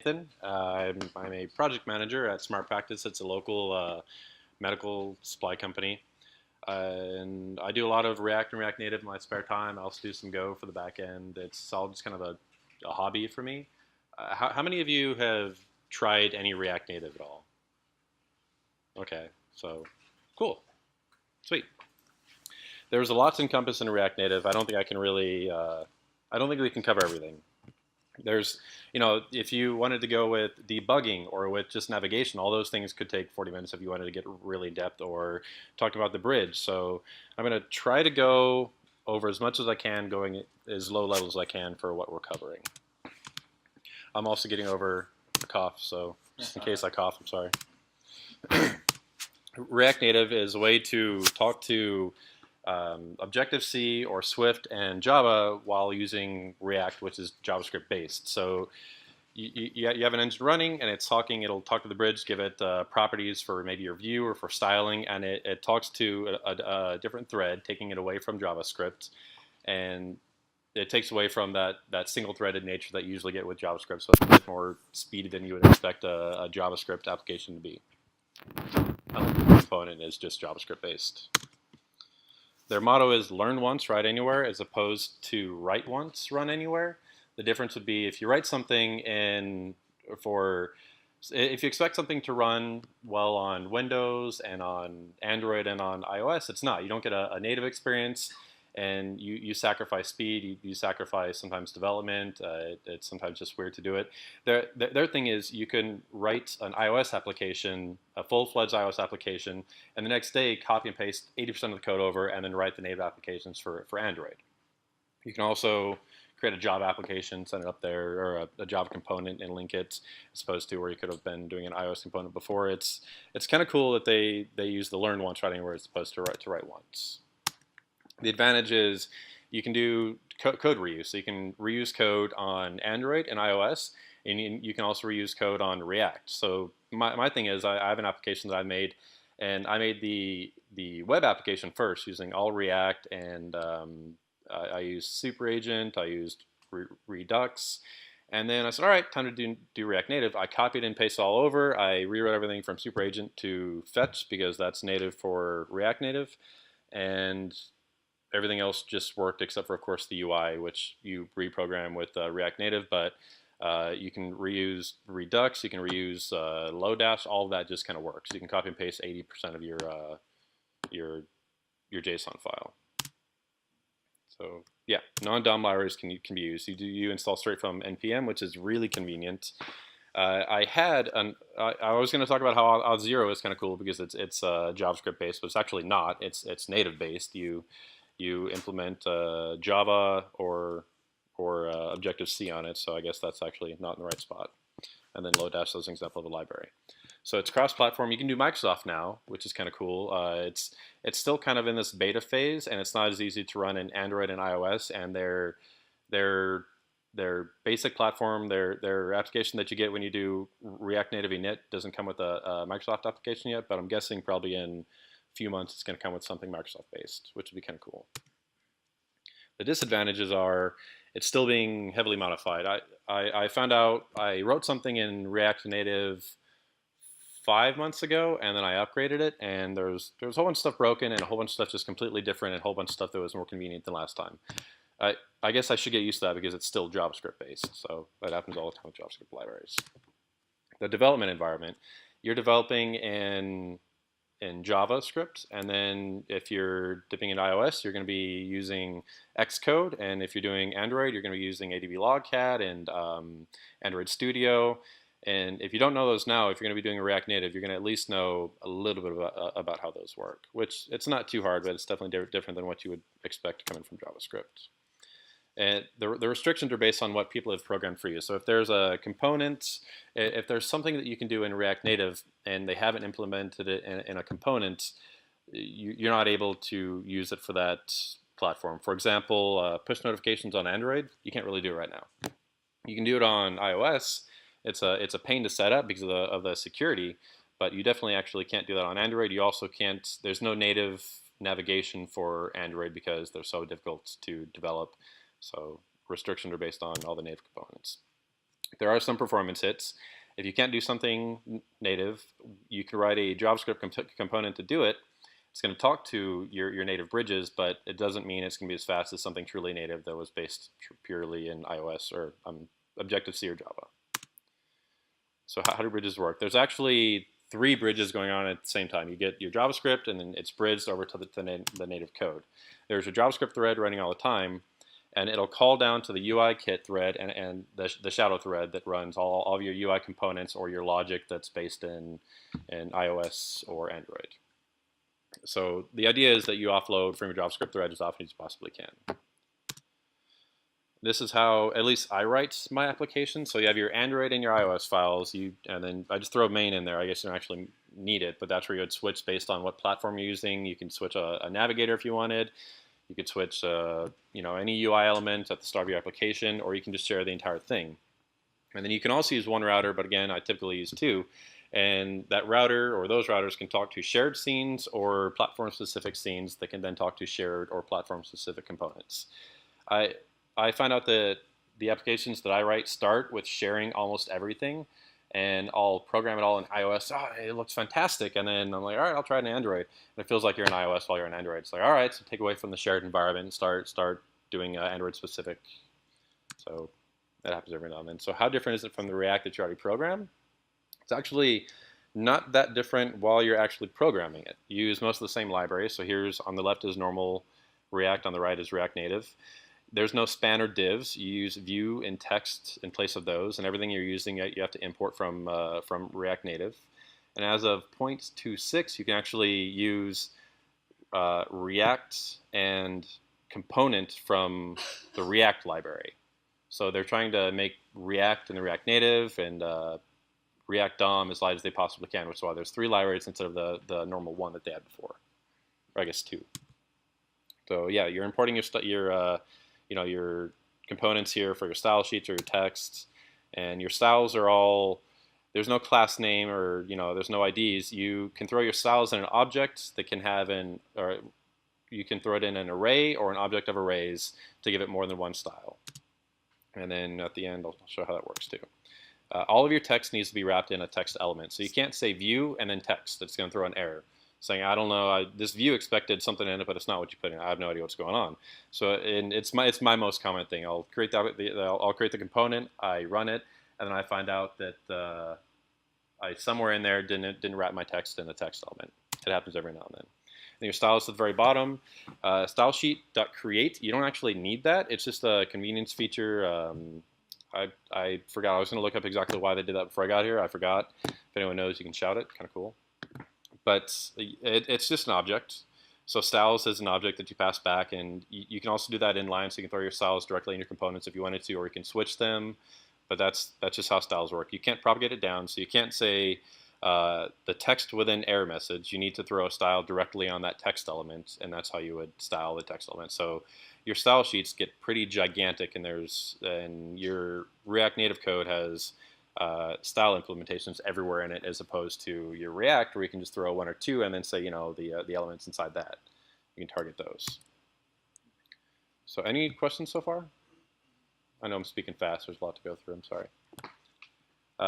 Nathan. I'm a project manager at Smart Practice. It's a local medical supply company. And I do a lot of React and React Native in my spare time. I also do some Go for the back end. It's all just kind of a hobby for me. How many of you have tried any React Native at all? Okay, so cool, sweet. There's a lot to encompass in React Native. I don't think I can really, I don't think we can cover everything. There's, if you wanted to go with debugging or with just navigation, all those things could take 40 minutes if you wanted to get really in depth or talk about the bridge. So I'm going to try to go over as much as I can, going as low level as I can for what we're covering. I'm also getting over a cough, so just in case I cough, I'm sorry. React Native is a way to talk to Objective-C or Swift and Java while using React, which is JavaScript based. So you have an engine running and it'll talk to the bridge, give it properties for maybe your view or for styling, and it talks to a different thread, taking it away from JavaScript, and it takes away from that single-threaded nature that you usually get with JavaScript, so it's a bit more speedy than you would expect a JavaScript application to be. The component is just JavaScript based. Their motto is learn once, write anywhere, as opposed to write once, run anywhere. The difference would be if you write something if you expect something to run well on Windows and on Android and on iOS, it's not. You don't get a native experience, and you sacrifice speed, you sacrifice sometimes development, it's sometimes just weird to do it. Their thing is you can write an iOS application, a full-fledged iOS application, and the next day copy and paste 80% of the code over and then write the native applications for Android. You can also create a Java application, send it up there, or a Java component and link it, as opposed to where you could have been doing an iOS component before. It's kind of cool that they use the learn once, write anywhere as opposed to write once. The advantage is you can do code reuse. So you can reuse code on Android and iOS, and you can also reuse code on React. So my thing is I have an application that I made, and I made the web application first using all React, and I used Super Agent, I used Redux, and then I said, all right, time to do React Native. I copied and pasted all over. I rewrote everything from Super Agent to Fetch because that's native for React Native, and everything else just worked except for, of course, the UI, which you reprogram with React Native. But you can reuse Redux, you can reuse Lodash. All of that just kind of works. You can copy and paste 80% of your JSON file. So yeah, non-DOM libraries can be used. You install straight from npm, which is really convenient. I was going to talk about how Auth0 is kind of cool because it's JavaScript based, but it's actually not. It's native based. You implement Java or Objective-C on it, so I guess that's actually not in the right spot. And then Lodash is an example of a library. So it's cross-platform. You can do Microsoft now, which is kind of cool. It's still kind of in this beta phase, and it's not as easy to run in Android and iOS. And their basic platform, their application that you get when you do React Native init doesn't come with a Microsoft application yet, but I'm guessing probably in few months it's going to come with something Microsoft based, which would be kind of cool. The disadvantages are it's still being heavily modified. I found out I wrote something in React Native 5 months ago, and then I upgraded it, and there was a whole bunch of stuff broken and a whole bunch of stuff just completely different and a whole bunch of stuff that was more convenient than last time. I guess I should get used to that because it's still JavaScript based, so that happens all the time with JavaScript libraries. The development environment, you're developing in JavaScript, and then if you're dipping into iOS, you're going to be using Xcode, and if you're doing Android, you're going to be using Adb Logcat and Android Studio. And if you don't know those now, if you're going to be doing React Native, you're going to at least know a little bit about how those work, which it's not too hard, but it's definitely different than what you would expect coming from JavaScript. And the restrictions are based on what people have programmed for you. So if there's a component, if there's something that you can do in React Native and they haven't implemented it in a component, you're not able to use it for that platform. For example, push notifications on Android, you can't really do it right now. You can do it on iOS. It's a pain to set up because of the security, but you definitely actually can't do that on Android. You also can't, there's no native navigation for Android because they're so difficult to develop. So restrictions are based on all the native components. There are some performance hits. If you can't do something native, you can write a JavaScript component to do it. It's going to talk to your native bridges, but it doesn't mean it's going to be as fast as something truly native that was based purely in iOS or Objective-C or Java. So how do bridges work? There's actually 3 bridges going on at the same time. You get your JavaScript, and then it's bridged over to the native code. There's a JavaScript thread running all the time, and it'll call down to the UI kit thread and the shadow thread that runs all of your UI components or your logic that's based in iOS or Android. So the idea is that you offload from your JavaScript thread as often as you possibly can. This is how, at least I write my application. So you have your Android and your iOS files, and then I just throw main in there. I guess you don't actually need it, but that's where you would switch based on what platform you're using. You can switch a navigator if you wanted. You could switch any UI element at the start of your application, or you can just share the entire thing. And then you can also use one router, but again, I typically use 2. And that router or those routers can talk to shared scenes or platform-specific scenes that can then talk to shared or platform-specific components. I find out that the applications that I write start with sharing almost everything, and I'll program it all in iOS. Oh, it looks fantastic. And then I'm like, all right, I'll try it in Android. And it feels like you're in iOS while you're in Android. It's like, all right, so take away from the shared environment and start doing Android-specific. So that happens every now and then. So how different is it from the React that you already programmed? It's actually not that different while you're actually programming it. You use most of the same libraries. So here's on the left is normal React, on the right is React Native. There's no span or divs. You use view and text in place of those, and everything you're using you have to import from React Native. And as of 0.26, you can actually use React and component from the React library. So they're trying to make React and the React Native and React DOM as light as they possibly can, which is why there's 3 libraries instead of the normal 1 that they had before, or I guess 2. So yeah, you're importing your components here for your style sheets or your texts, and your styles are all, there's no class name or there's no IDs. You can throw your styles in an object that can have or you can throw it in an array or an object of arrays to give it more than one style. And then at the end, I'll show how that works too. All of your text needs to be wrapped in a text element. So you can't say view and then text. That's going to throw an error saying, I don't know, this view expected something in it, but it's not what you put in. I have no idea what's going on. So it's my most common thing. I'll create I'll create the component, I run it, and then I find out that I somewhere in there didn't wrap my text in the text element. It happens every now and then. And your style is at the very bottom. Style sheet.create. You don't actually need that. It's just a convenience feature. I forgot. I was going to look up exactly why they did that before I got here. I forgot. If anyone knows, you can shout it. Kind of cool. But it's just an object. So styles is an object that you pass back, and you can also do that inline, so you can throw your styles directly in your components if you wanted to, or you can switch them. But that's just how styles work. You can't propagate it down, so you can't say the text within error message. You need to throw a style directly on that text element, and that's how you would style the text element. So your style sheets get pretty gigantic, and your React Native code has style implementations everywhere in it, as opposed to your React, where you can just throw 1 or 2 and then say the elements inside that. You can target those. So any questions so far? I know I'm speaking fast. There's a lot to go through. I'm sorry.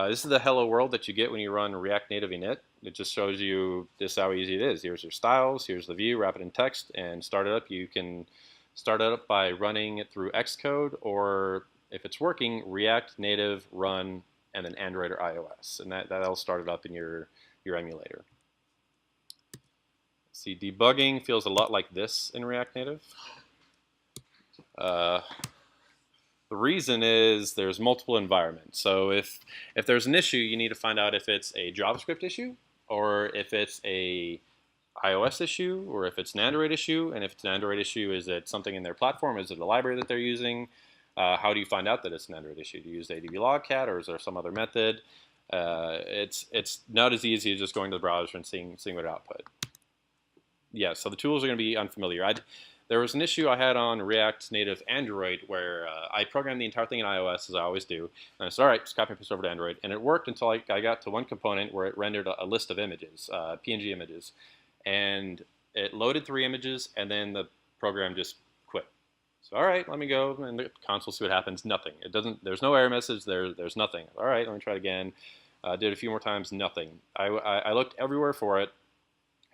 This is the hello world that you get when you run React Native init. It just shows you this how easy it is. Here's your styles. Here's the view. Wrap it in text and start it up. You can start it up by running it through Xcode, or if it's working, React Native run and then Android or iOS, and that'll start it up in your emulator. See, debugging feels a lot like this in React Native. The reason is there's multiple environments. So if there's an issue, you need to find out if it's a JavaScript issue, or if it's a iOS issue, or if it's an Android issue. And if it's an Android issue, is it something in their platform? Is it a library that they're using? How do you find out that it's an Android issue? Do you use Adb Logcat, or is there some other method? It's not as easy as just going to the browser and seeing what it output. Yeah, so the tools are going to be unfamiliar. There was an issue I had on React Native Android where I programmed the entire thing in iOS, as I always do. And I said, all right, just copy and paste over to Android. And it worked until I got to one component where it rendered a list of images, PNG images. And it loaded 3 images, and then the program just quit. So all right, let me go and the console see what happens. Nothing. It doesn't. There's no error message. There's nothing. All right, let me try it again. Did it a few more times. Nothing. I looked everywhere for it.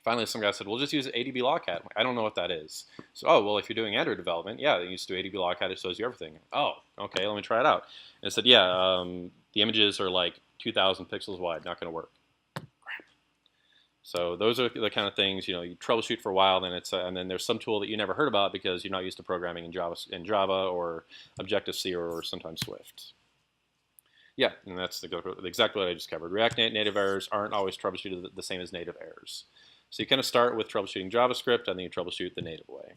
Finally, some guy said, "We'll just use Adb Logcat." I don't know what that is. So, oh well, if you're doing Android development, yeah, you used to do Adb Logcat. It shows you everything. Oh, okay, let me try it out. And it said, yeah, the images are like 2,000 pixels wide. Not going to work. So those are the kind of things you troubleshoot for a while, then and then there's some tool that you never heard about because you're not used to programming in Java or Objective C or sometimes Swift. Yeah, and that's exactly what I just covered. React native errors aren't always troubleshooted the same as native errors. So you kind of start with troubleshooting JavaScript, and then you troubleshoot the native way.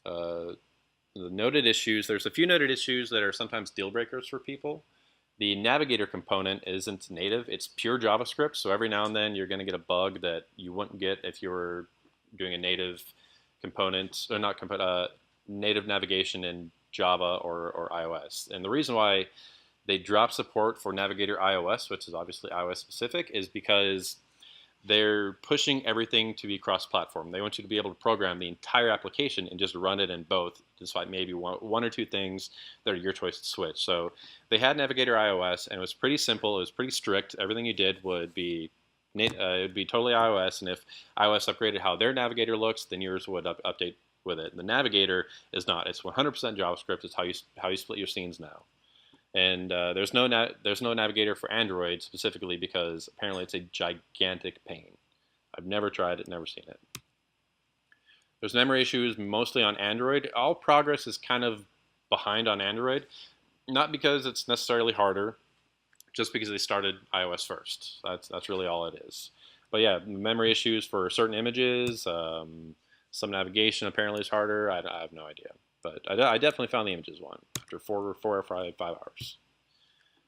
The noted issues, there's a few noted issues that are sometimes deal breakers for people. The navigator component isn't native, it's pure JavaScript, so every now and then you're going to get a bug that you wouldn't get if you were doing a native component, or not native navigation in Java or iOS. And the reason why they drop support for Navigator iOS, which is obviously iOS specific, is because they're pushing everything to be cross-platform. They want you to be able to program the entire application and just run it in both, despite maybe one or two things that are your choice to switch. So they had Navigator iOS, and it was pretty simple. It was pretty strict. Everything you did would be it would be totally iOS, and if iOS upgraded how their Navigator looks, then yours would update with it. The Navigator is not. It's 100% JavaScript. It's how you split your scenes now. And there's no navigator for Android specifically because apparently it's a gigantic pain. I've never tried it, never seen it. There's memory issues mostly on Android. All progress is kind of behind on Android, not because it's necessarily harder, just because they started iOS first. That's really all it is. But yeah, memory issues for certain images. Some navigation apparently is harder. I have no idea. But I definitely found the images one after 4 or 5 hours.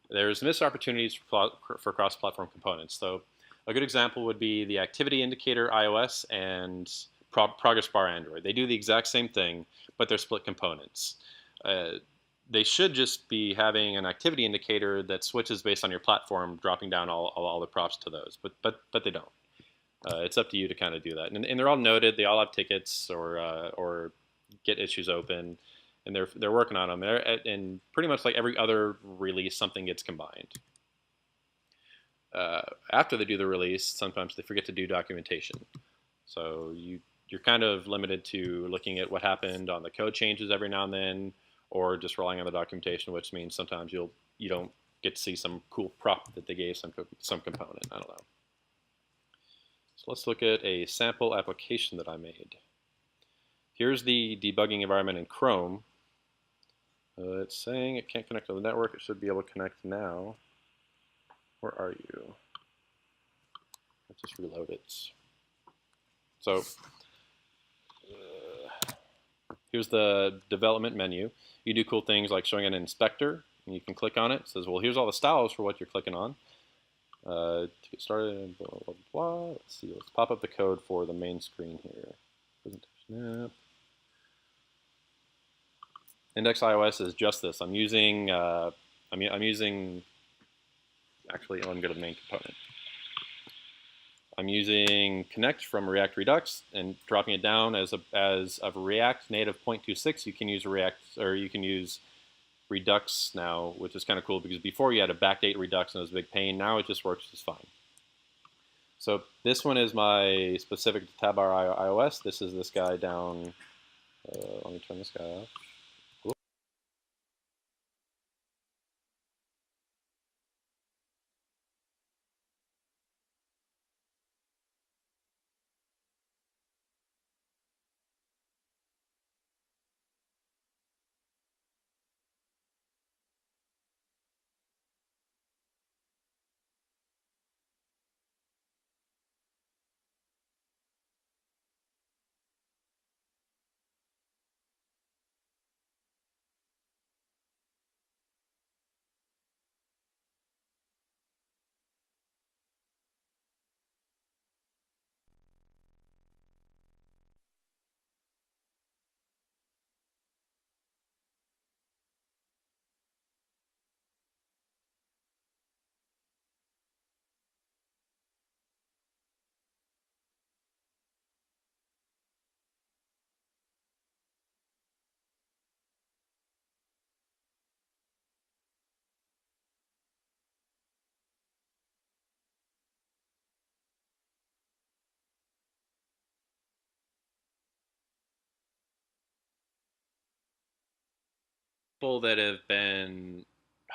There's missed opportunities for cross-platform components. So a good example would be the activity indicator iOS and progress bar Android. They do the exact same thing, but they're split components. They should just be having an activity indicator that switches based on your platform, dropping down all the props to those. But they don't. It's up to you to kind of do that. And they're all noted. They all have tickets or get issues open, and they're working on them. And pretty much like every other release, something gets combined. After they do the release, sometimes they forget to do documentation. So you're kind of limited to looking at what happened on the code changes every now and then, or just relying on the documentation, which means sometimes you don't get to see some cool prop that they gave some component. I don't know. So let's look at a sample application that I made. Here's the debugging environment in Chrome. It's saying it can't connect to the network. It should be able to connect now. Where are you? Let's just reload it. So here's the development menu. You do cool things like showing an inspector, and you can click on it. It says, well, here's all the styles for what you're clicking on. To get started, blah, blah, blah. Let's see. Let's pop up the code for the main screen here. Presentation app. Index iOS is just this. I'm using. I'm using. Actually, let me go to the main component. I'm using Connect from React Redux and dropping it down as of React Native 0.26. You can use Redux now, which is kind of cool because before you had to backdate Redux and it was a big pain. Now it just works just fine. So this one is my specific to tab bar iOS. This is this guy down. Let me turn this guy off. People that have been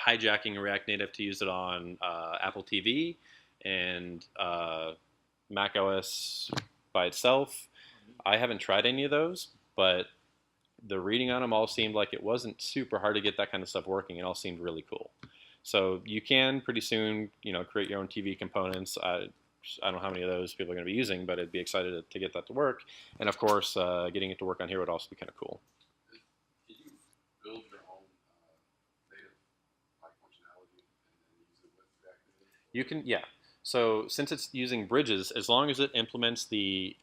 hijacking React Native to use it on Apple TV and Mac OS by itself. I haven't tried any of those, but the reading on them all seemed like it wasn't super hard to get that kind of stuff working. It all seemed really cool. So you can pretty soon, create your own TV components. I don't know how many of those people are going to be using, but I'd be excited to get that to work. And of course, getting it to work on here would also be kind of cool. Can you build your own native functionality and then use it with React Native? You can, yeah. So since it's using bridges, as long as it implements the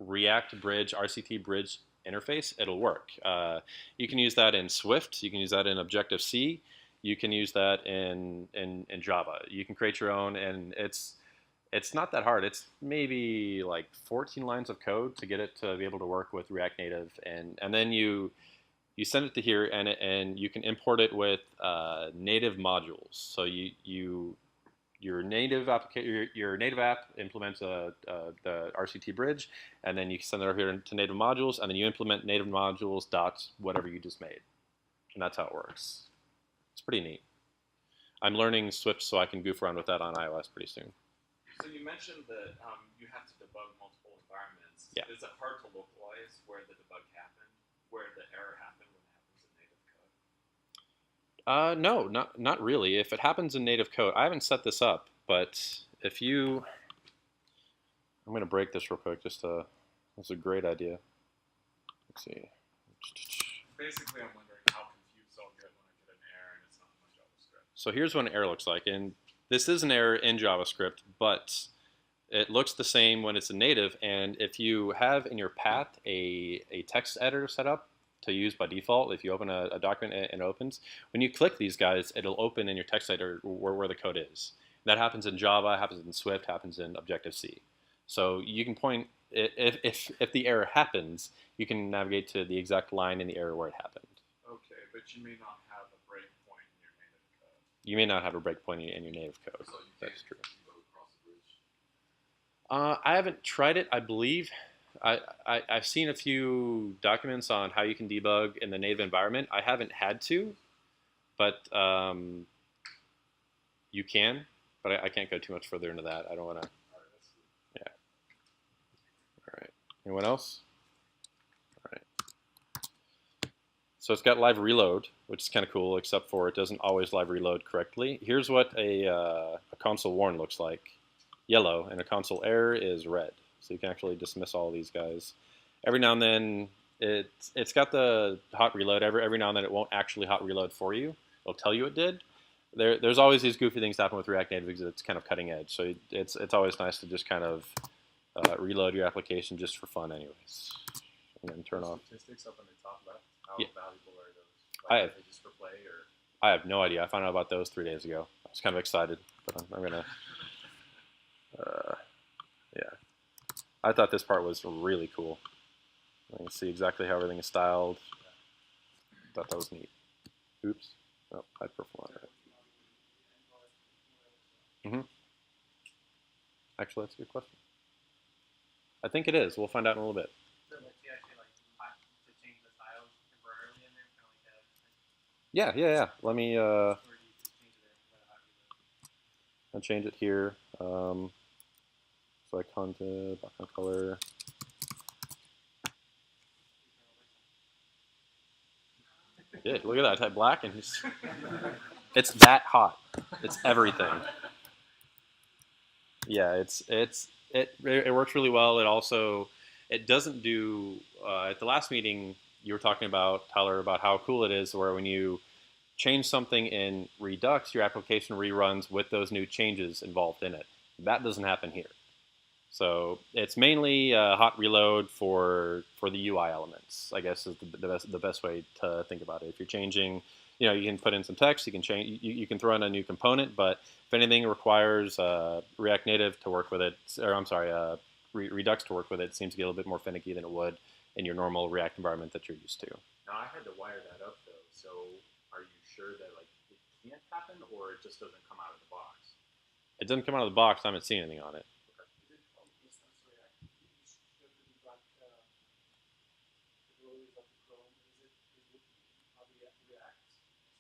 React Bridge, RCT Bridge interface, it'll work. You can use that in Swift. You can use that in Objective-C. You can use that in Java. You can create your own, and it's not that hard. It's maybe like 14 lines of code to get it to be able to work with React Native, and then you send it to here, and you can import it with native modules. So your native app implements the RCT bridge, and then you send it over here to native modules, and then you implement native modules dot whatever you just made, and that's how it works. It's pretty neat. I'm learning Swift so I can goof around with that on iOS pretty soon. So you mentioned that you have to debug multiple environments. Yeah. Is it hard to localize where the debug happened, where the error happened when it happens in native code? No, not really. If it happens in native code, I haven't set this up, but if you, I'm going to break this real quick. That's a great idea. Let's see. Basically, I'm wondering how confused I'll get when I get an error and it's not in my JavaScript. So here's what an error looks like, and this is an error in JavaScript, but it looks the same when it's in native. And if you have in your path a text editor set up to use by default, if you open a document and it opens, when you click these guys, it'll open in your text editor where the code is. That happens in Java, happens in Swift, happens in Objective-C. So you can point, if the error happens, you can navigate to the exact line in the error where it happened. Okay, but you may not have a breakpoint in your native code. You may not have a breakpoint in your native code. So you That's true. Go across the bridge. I haven't tried it. I believe I've seen a few documents on how you can debug in the native environment. I haven't had to, but you can. But I can't go too much further into that. I don't want to. Yeah. All right. Anyone else? All right. So it's got live reload, which is kind of cool, except for it doesn't always live reload correctly. Here's what a console warn looks like. Yellow, and a console error is red. So you can actually dismiss all these guys. Every now and then, it's got the hot reload. Every now and then, it won't actually hot reload for you. It'll tell you it did. There's always these goofy things happen with React Native because it's kind of cutting edge. So it's always nice to just kind of reload your application just for fun, anyways. And then turn off. Statistics up on the top left. How Yeah. valuable are those? Like, are they just for play or? I have no idea. I found out about those 3 days ago. I was kind of excited, but I'm gonna. Yeah. I thought this part was really cool. You can see exactly how everything is styled. Thought that was neat. Oops. Oh, I performed it. Actually, that's a good question. I think it is. We'll find out in a little bit. So like you actually like to change the styles temporarily in there, kind of like that. Yeah. Let me Or do you just change it there? I'll change it here. So I content, background color. Yeah, look at that. I type black and it's that hot. It's everything. Yeah, it works really well. It doesn't do at the last meeting you were talking about, Tyler, about how cool it is where when you change something in Redux, your application reruns with those new changes involved in it. That doesn't happen here. So it's mainly hot reload for the UI elements, I guess is the best way to think about it. If you're changing, you can put in some text, you can change, you can throw in a new component, but if anything requires React Native to work with it, or I'm sorry, Redux to work with it, it seems to get a little bit more finicky than it would in your normal React environment that you're used to. Now I had to wire that up though. So are you sure that like it can't happen, or it just doesn't come out of the box? It doesn't come out of the box. I haven't seen anything on it.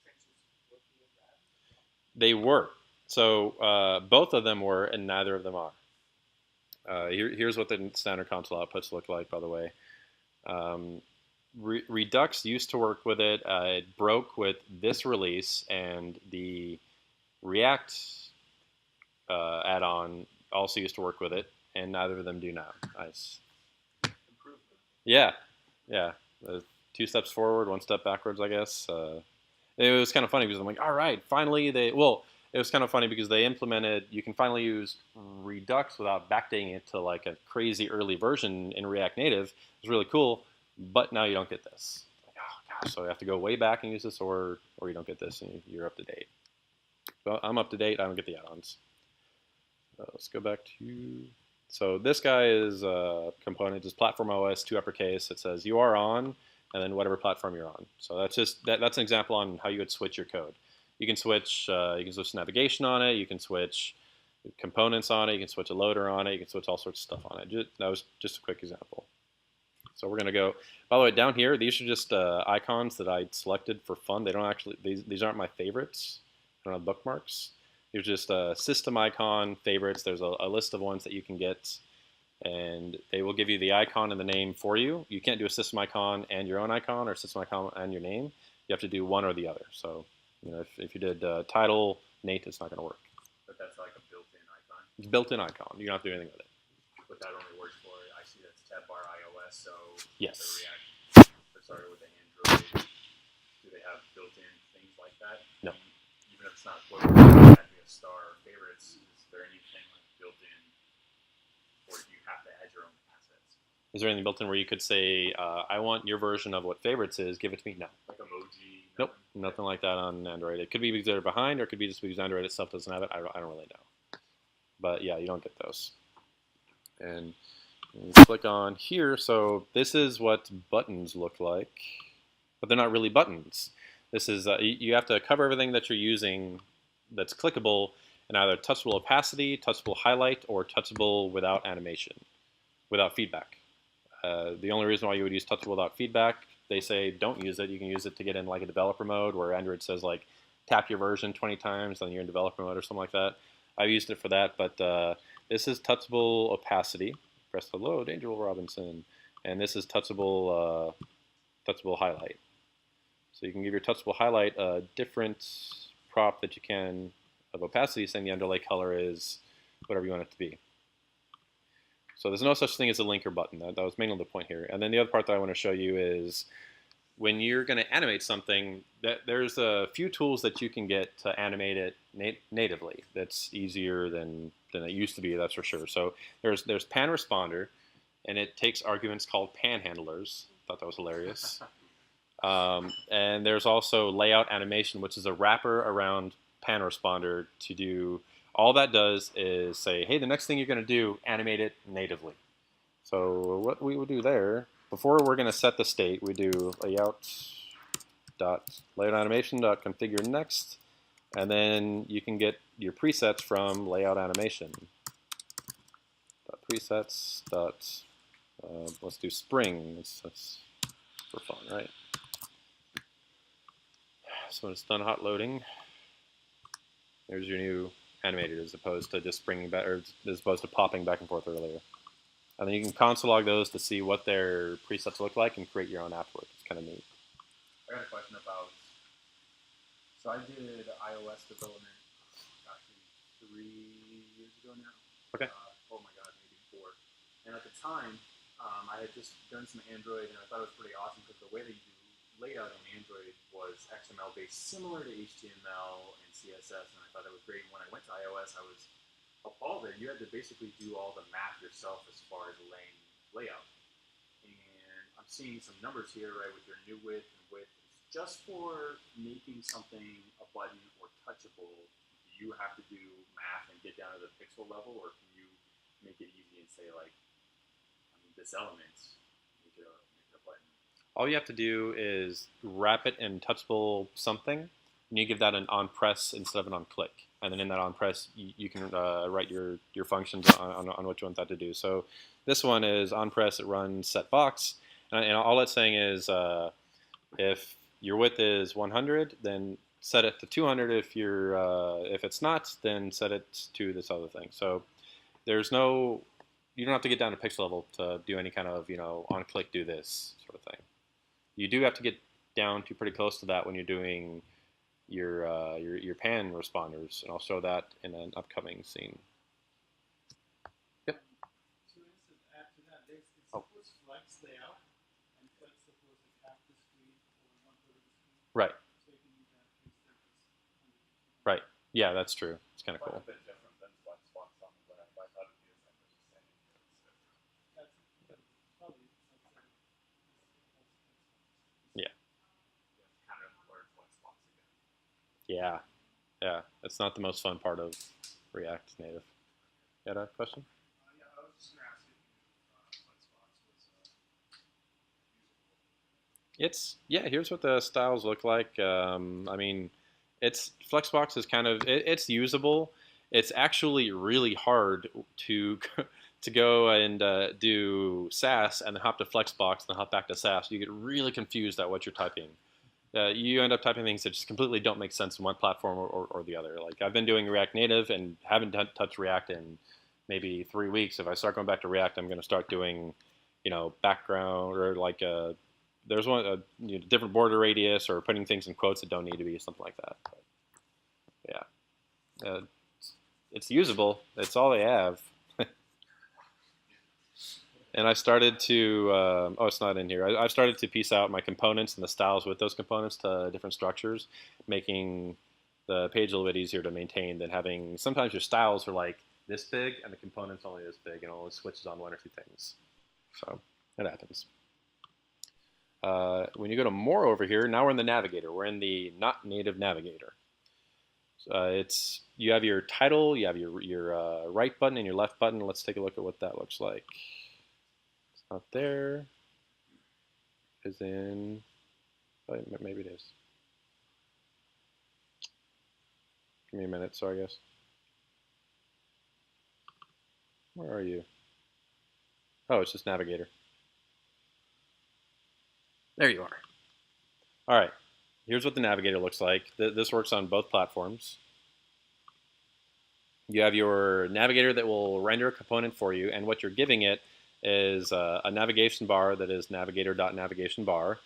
extensions would be of that? They were. So both of them were, and neither of them are. Here's what the standard console outputs look like, by the way. Redux used to work with it. It broke with this release, and the React add-on also used to work with it, and neither of them do now. Nice. Improvement. Yeah, yeah. 2 steps forward, 1 step backwards, I guess. It was kind of funny because I'm like, all right, finally they. Well, it was kind of funny because they implemented. You can finally use Redux without backdating it to like a crazy early version in React Native. It was really cool, but now you don't get this. Like, oh gosh, so you have to go way back and use this, or you don't get this, and you're up to date. Well, I'm up to date. I don't get the add-ons. Let's go back to. So this guy is a component, is platform OS 2 uppercase. It says you are on, and then whatever platform you're on. So that's just that's an example on how you would switch your code. You can switch navigation on it. You can switch components on it. You can switch a loader on it. You can switch all sorts of stuff on it. That was just a quick example. So we're gonna go. By the way, down here, these are just icons that I selected for fun. They don't actually. These aren't my favorites. I don't have bookmarks. These are just system icon favorites. There's a list of ones that you can get, and they will give you the icon and the name for you. You can't do a system icon and your own icon, or system icon and your name. You have to do one or the other. So, if you did title Nate, it's not going to work. But that's like a built-in icon. It's a built-in icon. You don't have to do anything with it. But that only works for, I see that's tab bar iOS, so Yes. the React, sorry, with the Android, do they have built-in things like that? No. Even if it's not quoted, having a star or favorites, is there anything like built-in, or do you have to add your own assets? Is there anything built in where you could say, I want your version of what favorites is, give it to me? No. Like emoji? Nope, nothing like that on Android. It could be because they're behind, or it could be just because Android itself doesn't have it. I don't really know. But yeah, you don't get those. And you click on here. So this is what buttons look like, but they're not really buttons. This is you have to cover everything that you're using that's clickable in either touchable opacity, touchable highlight, or touchable without animation, without feedback. The only reason why you would use touchable without feedback, they say don't use it. You can use it to get in like a developer mode where Android says like tap your version 20 times, then you're in developer mode or something like that. I've used it for that, but this is touchable opacity. Press hello, Dangerous Robinson, and this is touchable highlight. So you can give your touchable highlight a different prop that you can of opacity, saying the underlay color is whatever you want it to be. So there's no such thing as a linker button. That was mainly the point here. And then the other part that I want to show you is when you're going to animate something, there's a few tools that you can get to animate it natively. That's easier than it used to be, that's for sure. So there's pan responder, and it takes arguments called panhandlers. Thought that was hilarious. And there's also layout animation, which is a wrapper around pan responder to do. All that does is say, hey, the next thing you're going to do, animate it natively. So what we would do there, before we're going to set the state, we do layout.animation.configure next, and then you can get your presets from layout animation. Presets. Let's do spring. That's for fun, right? So when it's done hot loading, there's your new animated as opposed to just springing back, or as opposed to popping back and forth earlier. And then you can console log those to see what their presets look like and create your own afterwards. It's kind of neat. I got a question about, so I did iOS development actually 3 years ago now. Okay. Oh my God, maybe 4. And at the time, I had just done some Android, and I thought it was pretty awesome because the way that you do layout on Android was XML based, similar to HTML and CSS, and I thought that was great. When I went to iOS, I was appalled that you had to basically do all the math yourself as far as laying layout. And I'm seeing some numbers here, right, with your new width and width. Just for making something a button or touchable, do you have to do math and get down to the pixel level, or can you make it easy and say like, this element, make it a button? All you have to do is wrap it in touchable something, and you give that an on press instead of an on click. And then in that on press, you can write your functions on what you want that to do. So this one is on press, it runs set box, and all it's saying is if your width is 100, then set it to 200. If it's not, then set it to this other thing. So there's no, you don't have to get down to pixel level to do any kind of, on click do this sort of thing. You do have to get down to pretty close to that when you're doing your pan responders, and I'll show that in an upcoming scene. Yep. So instead, add to that, it Oh. supports flex layout, and flex supports like half the screen or one third of the screen. Right. So you can use that instead of Right. Yeah, that's true. It's kind of Quite cool. a bit different than Flexbox on the web. I thought it'd be exactly the same. But it's different. that's probably a subset of Yeah. Kind of learn Flexbox again. Yeah. Yeah. It's not the most fun part of React Native. You had a question? yeah, I was just gonna ask if Flexbox was usable. Here's what the styles look like. I mean, Flexbox is kind of, it's usable. It's actually really hard to to go and do Sass and then hop to Flexbox and then hop back to Sass. You get really confused at what you're typing. You end up typing things that just completely don't make sense in one platform or the other. Like I've been doing React Native and haven't touched React in maybe 3 weeks. If I start going back to React, I'm going to start doing, background or like there's one different border radius or putting things in quotes that don't need to be, something like that. But, yeah, it's usable. It's all they have. And I started to, oh, it's not in here. I've started to piece out my components and the styles with those components to different structures, making the page a little bit easier to maintain than having, sometimes your styles are like this big and the components only this big and it only switches on one or two things. So it happens. When you go to more over here, now we're in the navigator. We're in the not native navigator. You have your title, you have your right button and your left button. Let's take a look at what that looks like. It's not there. Is in, oh, maybe it is. Give me a minute, so I guess. Where are you? Oh, it's just navigator. There you are. All right, here's what the navigator looks like. This works on both platforms. You have your navigator that will render a component for you, and what you're giving it is a navigation bar that is navigator.navigationBar,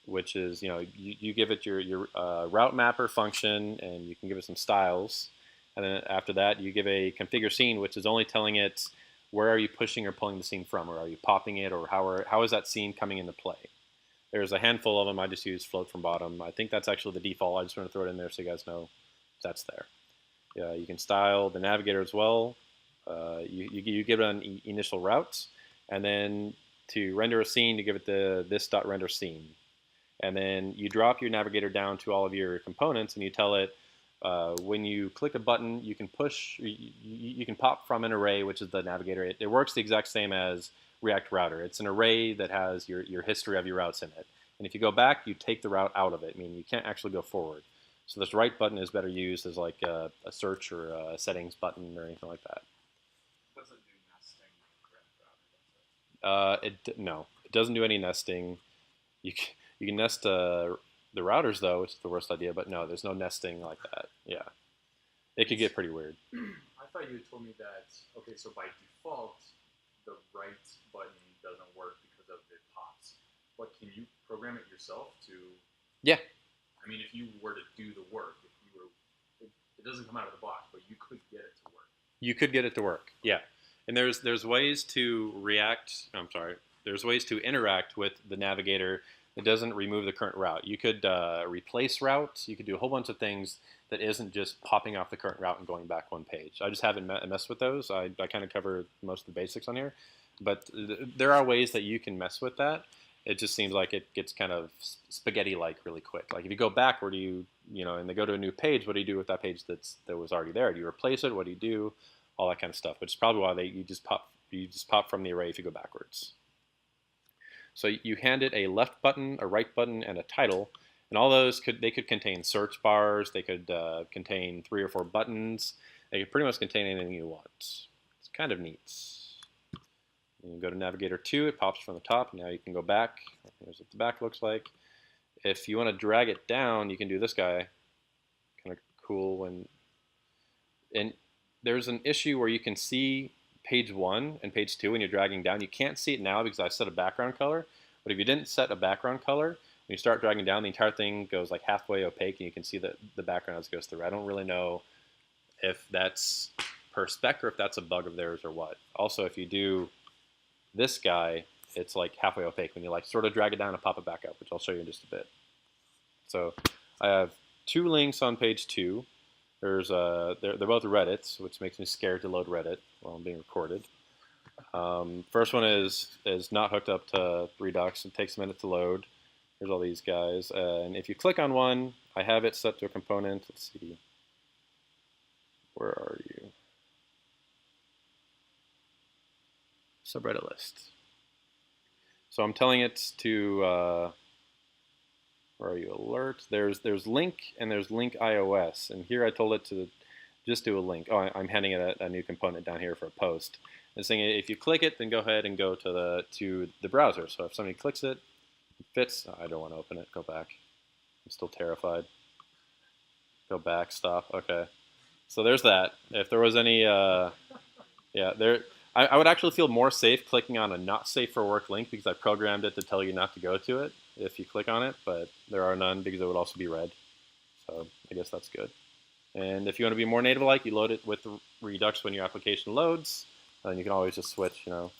which is, you give it your route mapper function, and you can give it some styles. And then after that, you give a configure scene, which is only telling it where are you pushing or pulling the scene from, or are you popping it, or how is that scene coming into play. There's a handful of them. I just use float from bottom. I think that's actually the default. I just want to throw it in there so you guys know that's there. You can style the navigator as well. You give it an initial route, and then to render a scene, you give it the this.render scene. And then you drop your navigator down to all of your components, and you tell it when you click a button, you can push, you can pop from an array, which is the navigator. It works the exact same as React Router. It's an array that has your history of your routes in it. And if you go back, you take the route out of it, meaning you can't actually go forward. So this right button is better used as like a search or a settings button or anything like that. Doesn't do nesting like React Router, does it? No, it doesn't do any nesting. You can nest the routers though, which is the worst idea, but no, there's no nesting like that. Yeah, it could get pretty weird. I thought you had told me that, okay, so by default, the right button doesn't work because of the pops. But can you program it yourself to? Yeah. I mean, if you were to do the work, it doesn't come out of the box, but you could get it to work. You could get it to work, yeah. And there's ways to there's ways to interact with the navigator that doesn't remove the current route. You could replace routes. You could do a whole bunch of things that isn't just popping off the current route and going back one page. I just haven't messed with those. I kind of cover most of the basics on here. But there are ways that you can mess with that. It just seems like it gets kind of spaghetti-like really quick. Like if you go backward, and they go to a new page, what do you do with that page that was already there? Do you replace it? What do you do? All that kind of stuff. Which is probably why you just pop from the array if you go backwards. So you hand it a left button, a right button, and a title, and all those could contain search bars. They could contain 3 or 4 buttons. They could pretty much contain anything you want. It's kind of neat. You go to Navigator 2, it pops from the top. Now you can go back. Here's what the back looks like. If you want to drag it down, you can do this guy. cool and there's an issue where you can see page 1 and page 2 when you're dragging down. You can't see it now because I set a background color, but if you didn't set a background color, when you start dragging down, the entire thing goes like halfway opaque and you can see the background as it goes through. I don't really know if that's per spec or if that's a bug of theirs or what. Also, if you do this guy, it's like halfway opaque when you like sort of drag it down and pop it back up, which I'll show you in just a bit. So I have 2 links on page 2. There's they're both Reddits, which makes me scared to load Reddit while I'm being recorded. First one is not hooked up to Redux. It takes a minute to load. Here's all these guys, and if you click on one, I have it set to a component. Let's see. Where are you? Subreddit list. So I'm telling it to. Where are you? Alert. There's link and there's link iOS, and here I told it to just do a link. Oh, I'm handing it a new component down here for a post. And saying if you click it, then go ahead and go to the browser. So if somebody clicks it, it fits. I don't want to open it. Go back. I'm still terrified. Go back. Stop. Okay. So there's that. If there was any, yeah, there. I would actually feel more safe clicking on a not safe for work link because I programmed it to tell you not to go to it if you click on it, but there are none because it would also be red. So I guess that's good. And if you want to be more native-like, you load it with Redux when your application loads, and you can always just switch, you know.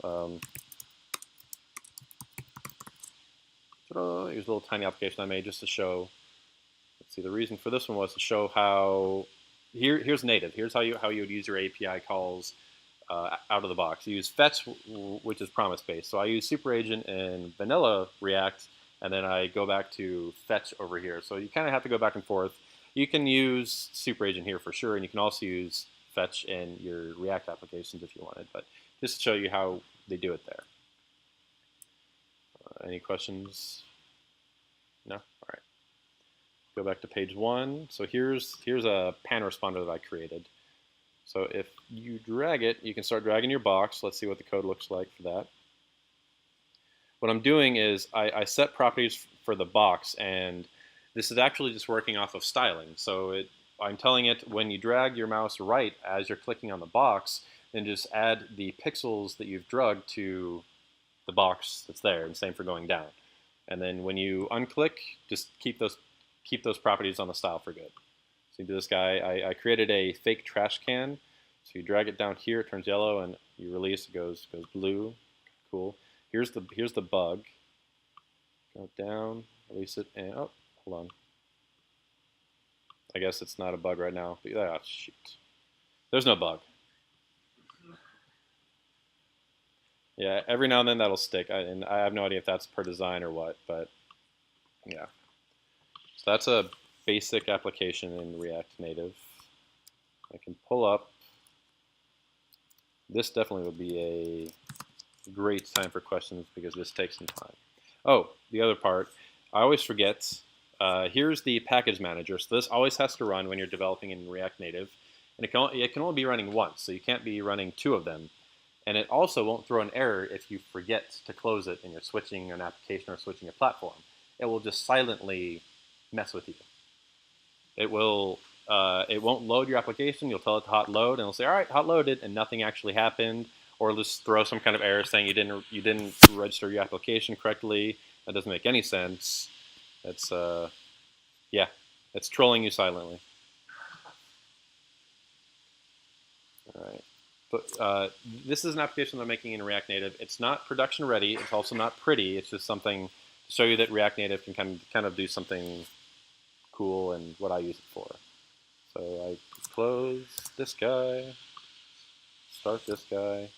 Here's a little tiny application I made just to show. Let's see, the reason for this one was to show how, here's native. Here's how you would use your API calls out of the box. You use fetch, which is promise-based. So I use super agent in vanilla React, and then I go back to fetch over here. So you kind of have to go back and forth. You can use super agent here for sure, and you can also use fetch in your React applications if you wanted, but just to show you how they do it there. Any questions? No? All right. Go back to page 1. So here's a pan responder that I created. So if you drag it, you can start dragging your box. Let's see what the code looks like for that. What I'm doing is I set properties for the box, and this is actually just working off of styling. So I'm telling it when you drag your mouse right as you're clicking on the box, then just add the pixels that you've dragged to the box that's there, and same for going down. And then when you unclick, just keep those properties on the style for good. So you do this guy. I created a fake trash can. So you drag it down here, it turns yellow, and you release, it goes blue. Cool. Here's the bug. Go down, release it, and oh, hold on. I guess it's not a bug right now. Oh, shoot. There's no bug. Yeah, every now and then that'll stick, and I have no idea if that's per design or what, but yeah. So that's a basic application in React Native. I can pull up. This definitely would be a great time for questions because this takes some time. Oh, the other part, I always forget. Here's the package manager. So this always has to run when you're developing in React Native, and it can only be running once, so you can't be running 2 of them. And it also won't throw an error if you forget to close it and you're switching an application or switching a platform. It will just silently mess with you. It won't load your application. You'll tell it to hot load, and it'll say, "All right, hot loaded," and nothing actually happened, or it'll just throw some kind of error saying you didn't register your application correctly. That doesn't make any sense. It's yeah, it's trolling you silently. All right. But this is an application that I'm making in React Native. It's not production ready. It's also not pretty. It's just something to show you that React Native can kind of do something cool and what I use it for. So I close this guy, start this guy.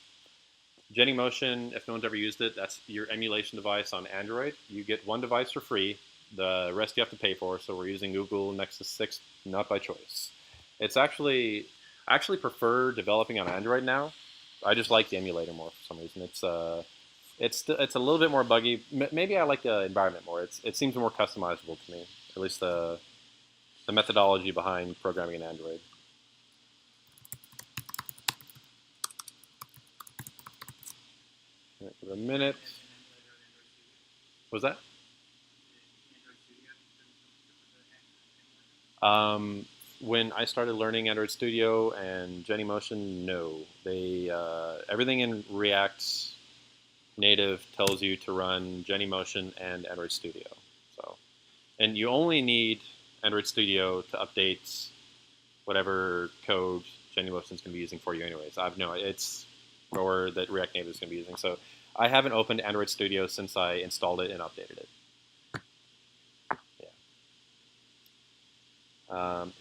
Genymotion, if no one's ever used it, that's your emulation device on Android. You get 1 device for free. The rest you have to pay for. So we're using Google Nexus 6, not by choice. It's actually... I actually prefer developing on Android now. I just like the emulator more for some reason. It's a little bit more buggy. Maybe I like the environment more. It seems more customizable to me. At least the methodology behind programming in Android. All right, for a minute. What was that? when I started learning Android Studio and Genymotion, no. They everything in React Native tells you to run Genymotion and Android Studio. So, and you only need Android Studio to update whatever code Genymotion is going to be using for you, anyways. I've no, it's or that React Native is going to be using. So, I haven't opened Android Studio since I installed it and updated it.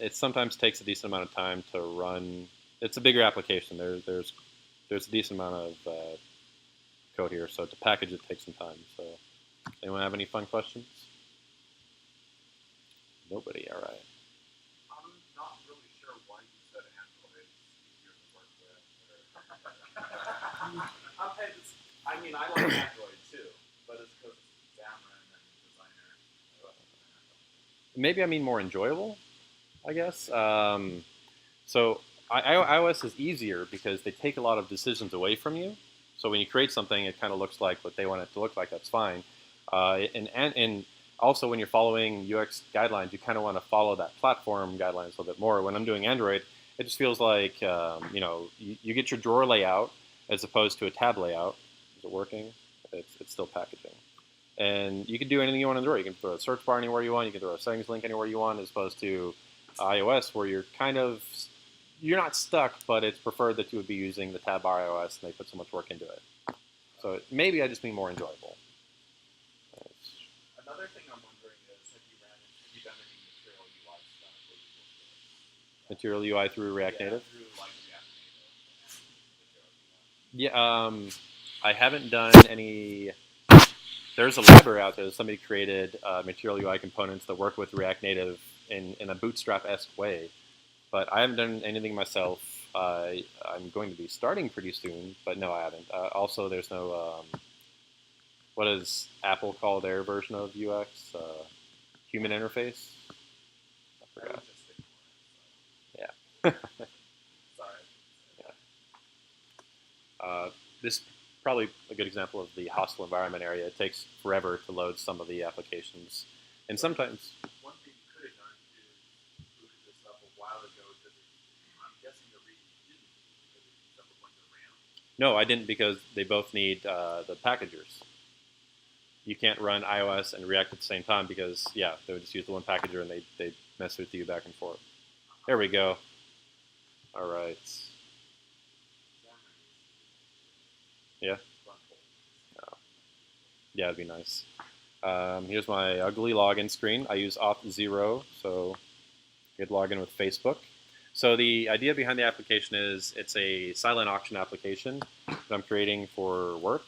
It sometimes takes a decent amount of time to run. It's a bigger application. There's a decent amount of code here, so to package it takes some time. So, anyone have any fun questions? Nobody. All right. I'm not really sure why you said Android is easier to work with. I mean, I like Android too, but it's because it's Xamarin and Designer. Maybe I mean more enjoyable, I guess. So iOS is easier because they take a lot of decisions away from you. So when you create something, it kind of looks like what they want it to look like. That's fine. And also when you're following UX guidelines, you kind of want to follow that platform guidelines a little bit more. When I'm doing Android, it just feels like you get your drawer layout as opposed to a tab layout. Is it working? It's still packaging. And you can do anything you want in the drawer. You can throw a search bar anywhere you want. You can throw a settings link anywhere you want, as opposed to iOS, where you're not stuck, but it's preferred that you would be using the tab bar iOS, and they put so much work into it. So maybe I just mean more enjoyable. Another thing I'm wondering is, have you done any Material UI stuff? Where you look Material UI through React Native? through like React Native and Material UI. Yeah, I haven't done any. There's a library out there that somebody created Material UI components that work with React Native in a Bootstrap-esque way. But I haven't done anything myself. I'm going to be starting pretty soon, but no, I haven't. Also, there's no, what does Apple call their version of UX? Human interface? I forgot. Yeah. Sorry. This is probably a good example of the hostile environment area. It takes forever to load some of the applications. And sometimes... One thing you could have done is booted this up a while ago, because I'm guessing the reason you didn't is because it used up a bunch of RAM. No, I didn't, because they both need the packagers. You can't run iOS and React at the same time because, yeah, they would just use the one packager and they mess with you back and forth. There we go. All right. Yeah? Oh. Yeah, it'd be nice. Here's my ugly login screen. I use Auth0, so you could log in with Facebook. So the idea behind the application is it's a silent auction application that I'm creating for work.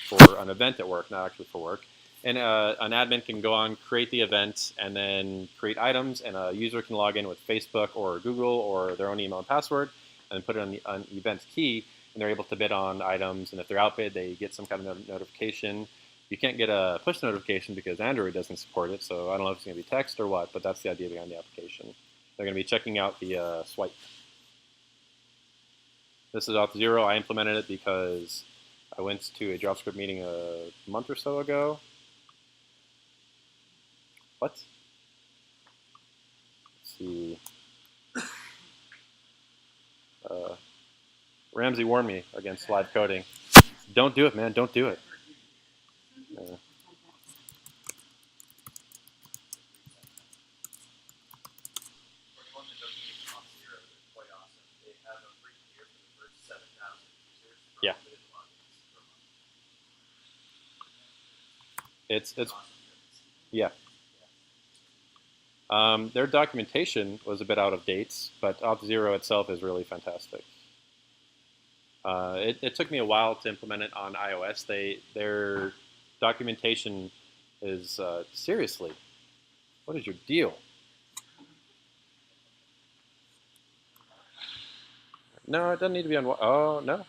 For an event at work, not actually for work. And an admin can go on, create the event, and then create items, and a user can log in with Facebook or Google or their own email and password, and put it on the event key, and they're able to bid on items, and if they're outbid, they get some kind of notification. You can't get a push notification because Android doesn't support it, so I don't know if it's going to be text or what, but that's the idea behind the application. They're going to be checking out the swipe. This is Auth0. I implemented it because I went to a JavaScript meeting a month or so ago. What? Let's see. Ramsey warned me against live coding. Don't do it, man. Don't do it. Yeah. It's yeah. Their documentation was a bit out of date, but Auth0 itself is really fantastic. It took me a while to implement it on iOS. Their documentation is seriously, what is your deal? No, it doesn't need to be on. Oh no. Let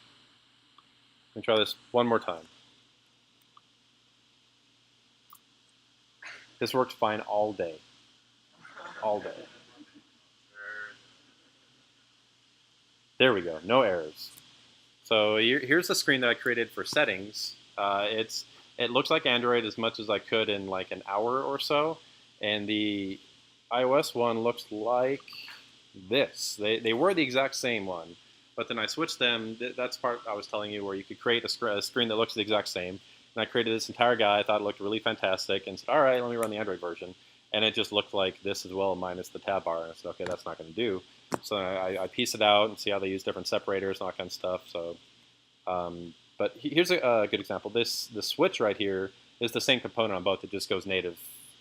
me try this one more time. This works fine all day. All day. There we go. No errors. So here's the screen that I created for settings. It looks like Android as much as I could in like an hour or so, and the iOS one looks like this. They were the exact same one, but then I switched them. That's part I was telling you where you could create a screen that looks the exact same. And I created this entire guy. I thought it looked really fantastic, and said, all right, let me run the Android version. And it just looked like this as well, minus the tab bar. And I said, okay, that's not going to do. So I pieced it out and see how they use different separators and all that kind of stuff. So, but here's a good example. The switch right here is the same component on both. It just goes native,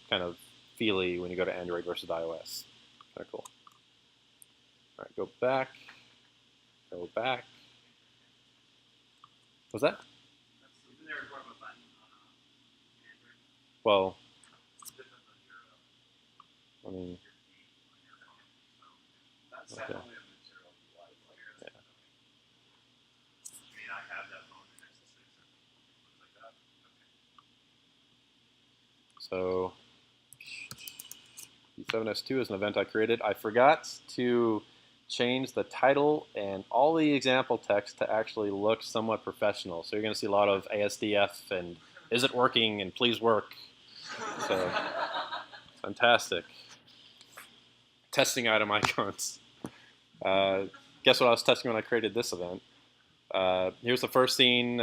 kind of feely when you go to Android versus iOS. Kind of cool. All right, go back. Go back. What's that? Isn't there a form of button on Android? Well, It's different than your I mean, phone. That's Okay. definitely a material UI. Yeah. I mean, I have that phone in Nexus 6 and things like that. Okay. so B7S2 is an event I created. I forgot to change the title and all the example text to actually look somewhat professional. So you're going to see a lot of ASDF and is it working and please work. So fantastic. Testing item icons. Guess what I was testing when I created this event? Here's the first scene.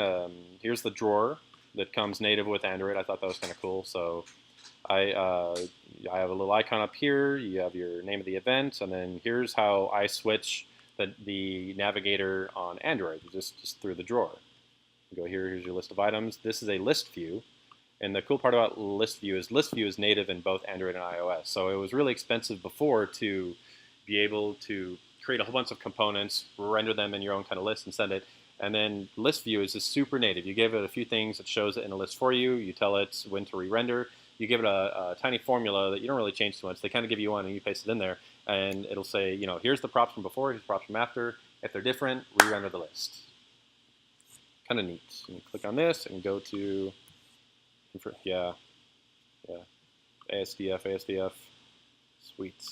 Here's the drawer that comes native with Android. I thought that was kind of cool. So I have a little icon up here. You have your name of the event, and then here's how I switch the navigator on Android, just through the drawer. You go here. Here's your list of items. This is a list view, and the cool part about list view is native in both Android and iOS. So it was really expensive before to be able to create a whole bunch of components, render them in your own kind of list, and send it. And then list view is just super native. You give it a few things, it shows it in a list for you. You tell it when to re-render. You give it a tiny formula that you don't really change too much. They kind of give you one and you paste it in there, and it'll say, you know, here's the props from before, here's the props from after. If they're different, re-render the list. Kind of neat. You can click on this and go to, yeah, ASDF, sweet.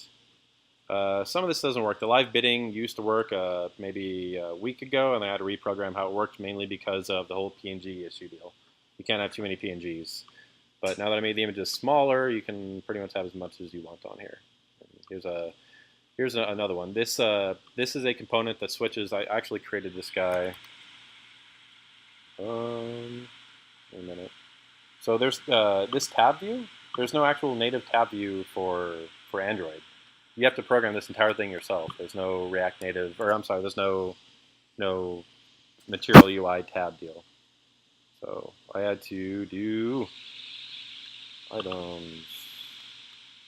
Some of this doesn't work. The live bidding used to work maybe a week ago, and I had to reprogram how it worked, mainly because of the whole PNG issue deal. You can't have too many PNGs. But now that I made the images smaller, you can pretty much have as much as you want on here. Here's another one. This is a component that switches. I actually created this guy. Wait a minute. So there's this tab view. There's no actual native tab view for Android. You have to program this entire thing yourself. There's no React Native, or I'm sorry, there's no Material UI tab deal. So I had to do items,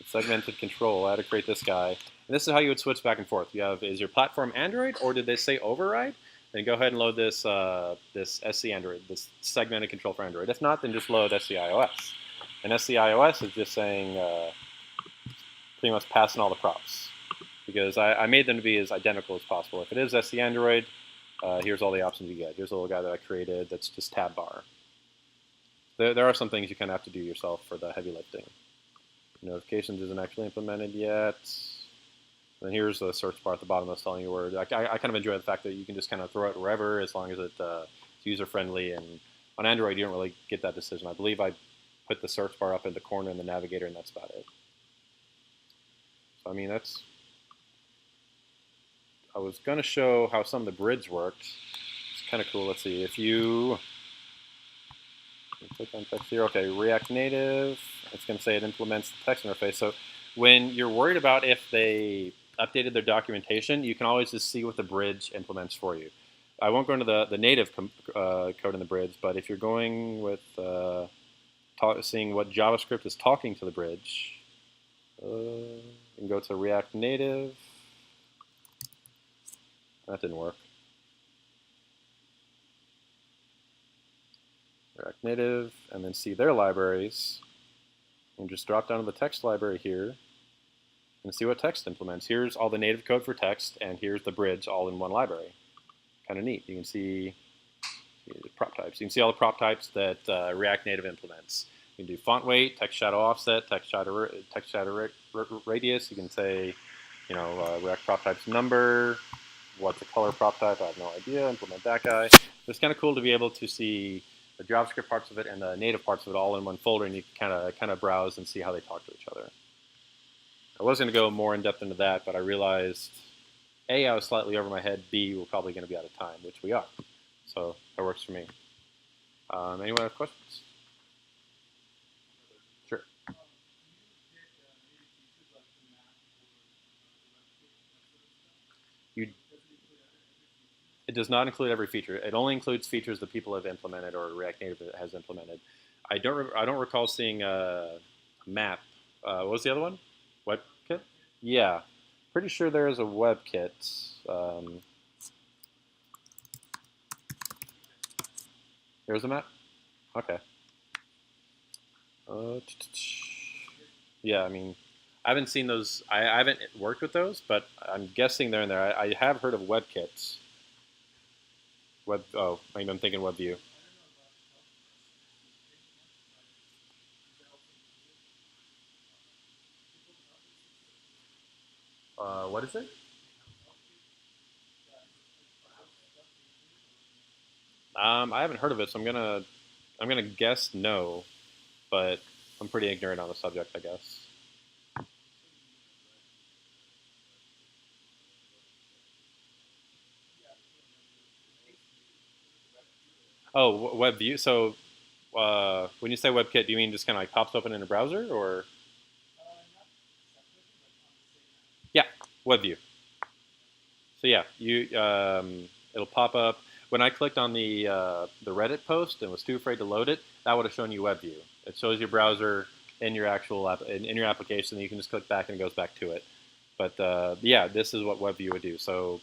segmented control. I had to create this guy. And this is how you would switch back and forth. You have, is your platform Android, or did they say override? Then go ahead and load this this SC Android, this segmented control for Android. If not, then just load SC iOS. And SC iOS is just saying, pretty much passing all the props. Because I made them to be as identical as possible. If it is SC Android, here's all the options you get. Here's a little guy that I created that's just tab bar. There are some things you kind of have to do yourself for the heavy lifting. Notifications isn't actually implemented yet. And here's the search bar at the bottom that's telling you where. I kind of enjoy the fact that you can just kind of throw it wherever as long as it's user-friendly. And on Android, you don't really get that decision. I believe I put the search bar up in the corner in the navigator, and that's about it. So, I mean, that's... I was going to show how some of the bridge worked. It's kind of cool. Let's see. If you click on text here, okay, React Native, it's going to say it implements the text interface. So when you're worried about if they updated their documentation, you can always just see what the bridge implements for you. I won't go into the native code in the bridge, but if you're going with seeing what JavaScript is talking to the bridge, you can go to React Native. That didn't work. React Native, and then see their libraries. And just drop down to the text library here and see what text implements. Here's all the native code for text, and here's the bridge all in one library. Kind of neat. You can see the prop types. You can see all the prop types that React Native implements. You can do font weight, text shadow offset, text shadow radius. You can say, you know, React prop types number. What's the color prop type? I have no idea. Implement that guy. It's kind of cool to be able to see the JavaScript parts of it and the native parts of it all in one folder, and you can kind of browse and see how they talk to each other. I was going to go more in depth into that, but I realized A, I was slightly over my head. B, we're probably going to be out of time, which we are. So that works for me. Anyone have questions? Sure. You, it does not include every feature. It only includes features that people have implemented or React Native has implemented. I don't recall seeing a map. What was the other one? WebKit? Yeah. Pretty sure there is a WebKit. There's a map? Okay. Yeah, I mean, I haven't seen those. I haven't worked with those, but I'm guessing they're in there. I have heard of WebKits. I'm thinking WebView. What is it? I haven't heard of it, so I'm gonna guess no, but I'm pretty ignorant on the subject, I guess. Oh, WebView. So when you say WebKit, do you mean just kind of like pops open in a browser, or? Yeah, WebView. So yeah, it'll pop up. When I clicked on the Reddit post and was too afraid to load it, that would have shown you WebView. It shows your browser in your actual in your application. And you can just click back and it goes back to it. But yeah, this is what WebView would do. So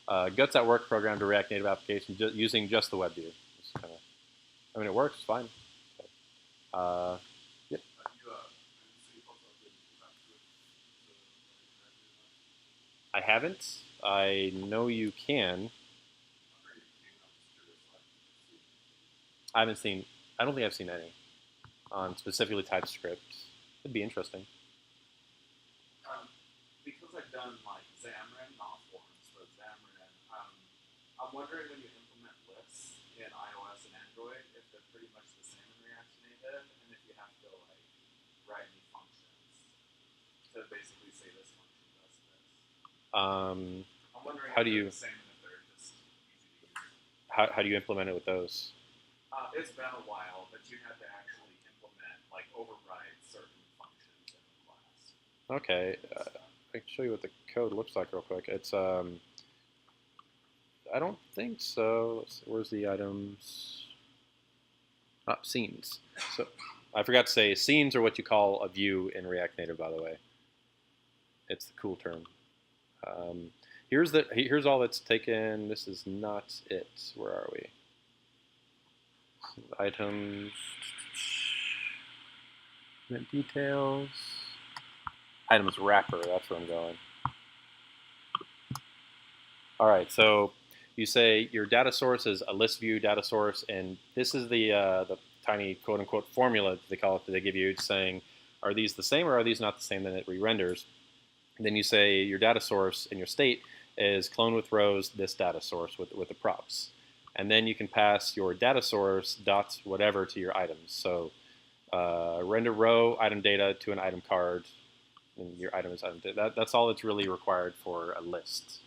Guts at Work program to React Native application using just the WebView. I mean, it works fine. Yep. I haven't. I know you can. I haven't seen. I don't think I've seen any on specifically TypeScript. It'd be interesting. Because I've done like Xamarin, not Forms, but Xamarin, I'm wondering when you implement lists in iOS and Android, if they're pretty much the same in React Native, and if you have to like write any functions to basically say this function does this. I'm wondering How if do they're you the same and if they're just easy to use. how do you implement it with those? It's been a while, but you had to actually implement like override certain functions in the class. Okay, I can show you what the code looks like real quick. It's I don't think so. Let's see, where's the items? Scenes. So I forgot to say scenes are what you call a view in React Native, by the way. It's the cool term. Here's all that's taken. This is not it. Where are we? Items. Details. Items wrapper. That's where I'm going. All right. So you say your data source is a list view data source, and this is the tiny quote unquote formula that they call it that they give you, saying, are these the same or are these not the same? Then it re-renders. And then you say your data source in your state is clone with rows this data source with the props. And then you can pass your data source dot whatever to your items. So render row item data to an item card, and your item is item data. That's all that's really required for a list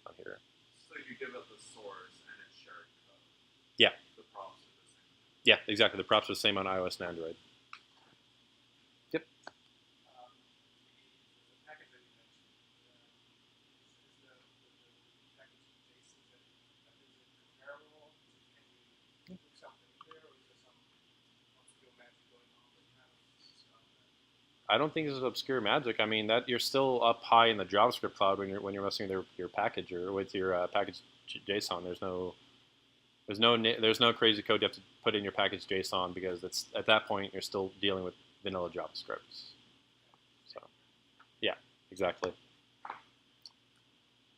on here. So you give it the source and it's shared code. Yeah. The props are the same. Yeah, exactly. The props are the same on iOS and Android. Yep. The package that you mentioned, is the package JSON, is it comparable? Can you put something in there, or is there some obscure magic going on that you haven't discovered? I don't think this is obscure magic. I mean that you're still up high in the JavaScript cloud when you're messing with your package or with your package JSON. There's no crazy code you have to put in your package JSON because it's at that point you're still dealing with vanilla JavaScript. So, yeah, exactly.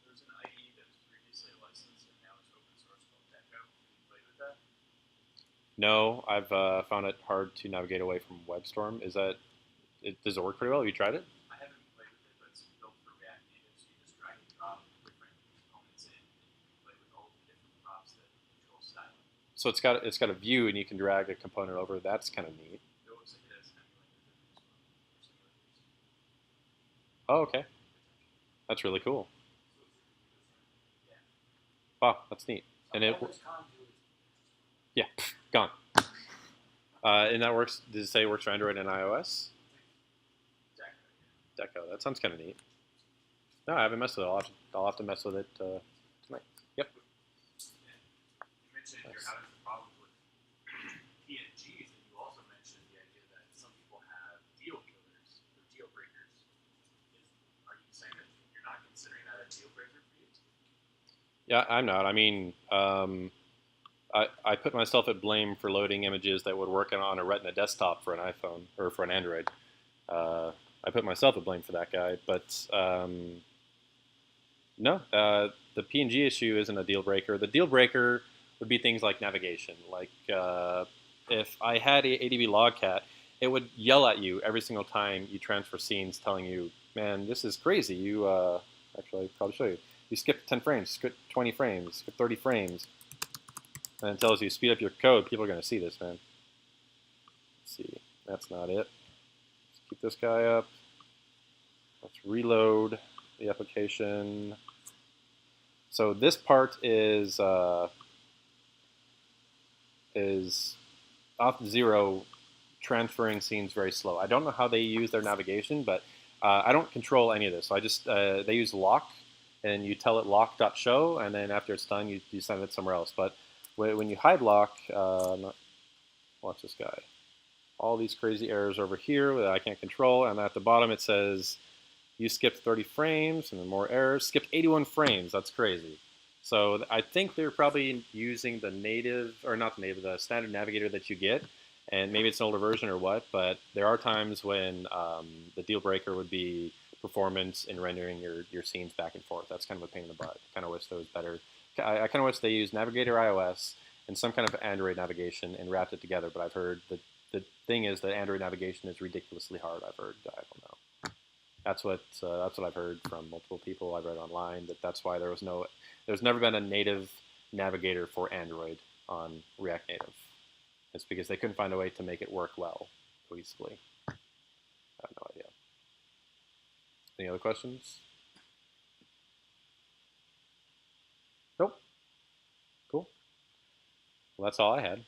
There's an IE that was previously licensed and now it's open source called Deco. Have you played with that? No, I've found it hard to navigate away from WebStorm. Does it work pretty well? Have you tried it? I haven't played with it, but it's built for React Native, so you just drag and drop different components in, and you can play with all the different props that control styling. So it's got a view and you can drag a component over. That's kind of neat. It looks like it has emulated different as well. Oh, okay. That's really cool. Yeah. Wow, that's neat. So And it, all those conduits. yeah, gone. And that works. Did it say it works for Android and iOS? Exactly. Deco. That sounds kind of neat. No, I haven't messed with it. I'll have to mess with it tonight. Yep. Yeah. You mentioned you're Nice. having some problems with PNGs, and you also mentioned the idea that some people have deal killers or deal breakers. Are you saying that you're not considering that a deal breaker for you? Yeah, I'm not. I mean, I put myself at blame for loading images that would work on a Retina desktop for an iPhone or for an Android. Uh, I put myself at blame for that guy, but no, the PNG issue isn't a deal breaker. The deal breaker would be things like navigation. Like if I had Adb Logcat, it would yell at you every single time you transfer scenes, telling you, "Man, this is crazy. You actually, I'll probably show you. You skipped 10 frames, skipped 20 frames, skipped 30 frames." And it tells you speed up your code. People are going to see this, man. Let's see. That's not it. Let's keep this guy up. Let's reload the application. So this part is off 0, transferring scenes very slow. I don't know how they use their navigation, but I don't control any of this. So I just they use lock, and you tell it lock.show, and then after it's done, you send it somewhere else. But when you hide lock, watch this guy. All these crazy errors over here that I can't control, and at the bottom it says you skipped 30 frames, and then more errors. Skipped 81 frames. That's crazy. So I think they're probably using the native, or not the native, the standard navigator that you get, and maybe it's an older version or what. But there are times when the deal breaker would be performance in rendering your scenes back and forth. That's kind of a pain in the butt. Kind of wish there was better. I kind of wish they used Navigator iOS and some kind of Android navigation and wrapped it together. But I've heard that the thing is that Android navigation is ridiculously hard. I've heard. I don't know. That's what I've heard from multiple people. I've read online that's why there's never been a native navigator for Android on React Native. It's because they couldn't find a way to make it work well, cohesively. I have no idea. Any other questions? Nope. Cool. Well, that's all I had.